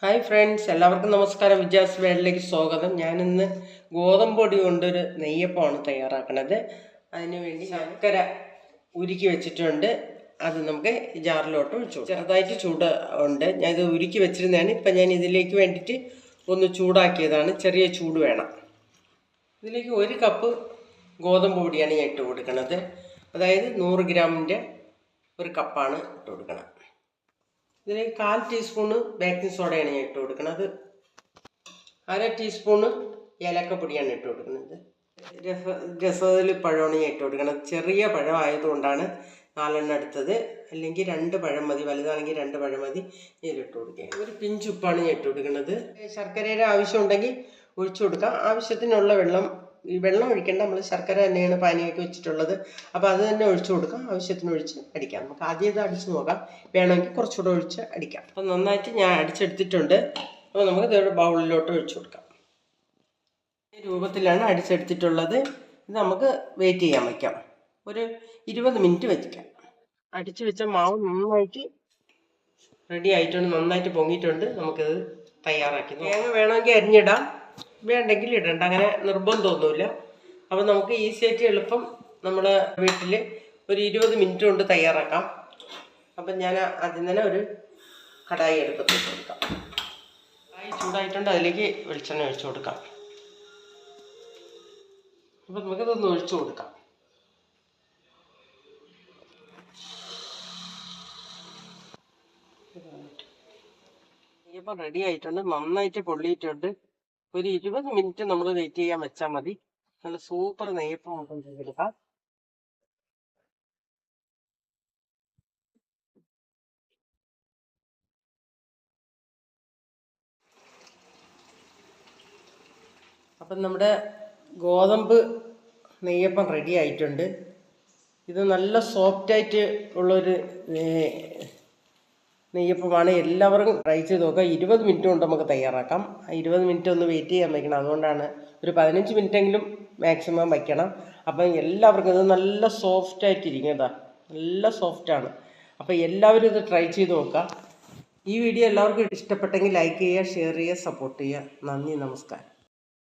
Hi friends, എല്ലാവർക്കും നമസ്കാരം. വിജാസ് വേൾഡിലേക്ക് സ്വാഗതം. ഞാനിന്ന് ഗോതമ്പ് പൊടി കൊണ്ടൊരു നെയ്യപ്പമാണ് തയ്യാറാക്കുന്നത്. അതിന് വേണ്ടി ശർക്കര ഉരുക്കി വെച്ചിട്ടുണ്ട്. അത് നമുക്ക് ജാറിലോട്ട് ഒഴിച്ചു. ചെറുതായിട്ട് ചൂട് ഉണ്ട്. ഞാൻ ഇത് ഉരുക്കി വെച്ചിരുന്നതാണ്. ഇപ്പം ഞാൻ ഇതിലേക്ക് വേണ്ടിയിട്ട് ഒന്ന് ചൂടാക്കിയതാണ്. ചെറിയ ചൂട് വേണം. ഇതിലേക്ക് 1 കപ്പ് ഗോതമ്പ് പൊടിയാണ് ഞാൻ ഇട്ട് കൊടുക്കുന്നത്. അതായത് 100 ഗ്രാമിൻ്റെ 1 കപ്പാണ് ഇട്ട് കൊടുക്കണം. ഇതിലേക്ക് 1/4 ടീസ്പൂണ് ബേക്കിംഗ് സോഡയാണ് ഞാൻ ഇട്ട് കൊടുക്കുന്നത്. 1/2 ടീസ്പൂണ് ഏലക്കപ്പൊടിയാണ് ഇട്ട് കൊടുക്കുന്നത്. രസകദളി പഴമാണ് ഞാൻ ഇട്ട് കൊടുക്കുന്നത്. ചെറിയ പഴം ആയതുകൊണ്ടാണ് 4 എടുത്തത്. അല്ലെങ്കിൽ 2 പഴം മതി, വലുതാണെങ്കിൽ 2 പഴം മതി. ഇതിലിട്ട് കൊടുക്കുക. ഒരു പിഞ്ച് ഉപ്പാണ് ഞാൻ ഇട്ട് കൊടുക്കുന്നത്. ശർക്കരയുടെ ആവശ്യം ഉണ്ടെങ്കിൽ ഒഴിച്ചു കൊടുക്കാം. ആവശ്യത്തിനുള്ള ഈ വെള്ളം ഒഴിക്കേണ്ട, നമ്മൾ ശർക്കര തന്നെയാണ് പാനിയൊക്കെ വെച്ചിട്ടുള്ളത്. അപ്പോൾ അത് തന്നെ ഒഴിച്ചു കൊടുക്കാം. ആവശ്യത്തിന് ഒഴിച്ച് അടിക്കാം. നമുക്ക് ആദ്യം ഇത് അടിച്ച് നോക്കാം. വേണമെങ്കിൽ കുറച്ചുകൂടെ ഒഴിച്ച് അടിക്കാം. അപ്പോൾ നന്നായിട്ട് ഞാൻ അടിച്ചെടുത്തിട്ടുണ്ട്. അപ്പോൾ നമുക്ക് ഇതൊരു ബൗളിലോട്ട് ഒഴിച്ചു കൊടുക്കാം. ഈ രൂപത്തിലാണ് അടിച്ചെടുത്തിട്ടുള്ളത്. ഇത് നമുക്ക് വെയിറ്റ് ചെയ്യാൻ വയ്ക്കാം. ഒരു 20 മിനിറ്റ് വയ്ക്കാം. അടിച്ചു വെച്ച മാവ് നന്നായിട്ട് റെഡി ആയിട്ടുണ്ട്. നന്നായിട്ട് പൊങ്ങിയിട്ടുണ്ട്. നമുക്കിത് തയ്യാറാക്കി. തേങ്ങ വേണമെങ്കിൽ അരിഞ്ഞിടാം, വേണ്ടെങ്കിൽ ഇടണ്ട. അങ്ങനെ നിർബന്ധമൊന്നുമില്ല. അപ്പോൾ നമുക്ക് ഈസി ആയിട്ട് എളുപ്പം നമ്മുടെ വീട്ടിൽ ഒരു 20 മിനിറ്റ് കൊണ്ട് തയ്യാറാക്കാം. അപ്പം ഞാൻ ആദ്യം തന്നെ ഒരു കടായി എടുത്തിട്ട് കൊടുക്കാം. കടായി ചൂടായിട്ടുണ്ട്. അതിലേക്ക് വെളിച്ചെണ്ണ ഒഴിച്ചു കൊടുക്കാം. അപ്പം നമുക്കിതൊന്ന് ഒഴിച്ചു കൊടുക്കാം. ഇപ്പം റെഡി ആയിട്ടുണ്ട്. നന്നായിട്ട് പൊള്ളിയിട്ടുണ്ട്. ഒരു 20 മിനിറ്റ് നമ്മൾ വെയിറ്റ് ചെയ്യാൻ വെച്ചാൽ മതി. നല്ല സൂപ്പർ നെയ്യപ്പം നമുക്ക് ചെയ്തെടുക്കാം. അപ്പം നമ്മുടെ ഗോതമ്പ് നെയ്യപ്പം റെഡി ആയിട്ടുണ്ട്. ഇത് നല്ല സോഫ്റ്റായിട്ട് ഉള്ളൊരു നെയ്യപ്പമാണ്. എല്ലാവർക്കും ട്രൈ ചെയ്ത് നോക്കാം. 20 മിനിറ്റ് കൊണ്ട് നമുക്ക് തയ്യാറാക്കാം. 20 മിനിറ്റ് ഒന്ന് വെയിറ്റ് ചെയ്യാൻ വയ്ക്കണം. അതുകൊണ്ടാണ് ഒരു 15 മിനിറ്റെങ്കിലും മാക്സിമം വയ്ക്കണം. അപ്പം എല്ലാവർക്കും ഇത് നല്ല സോഫ്റ്റായിട്ടിരിക്കും. ഇതാ നല്ല സോഫ്റ്റാണ്. അപ്പോൾ എല്ലാവരും ഇത് ട്രൈ ചെയ്ത് നോക്കാം. ഈ വീഡിയോ എല്ലാവർക്കും ഇഷ്ടപ്പെട്ടെങ്കിൽ ലൈക്ക് ചെയ്യുക, ഷെയർ ചെയ്യുക, സപ്പോർട്ട് ചെയ്യുക. നന്ദി, നമസ്കാരം.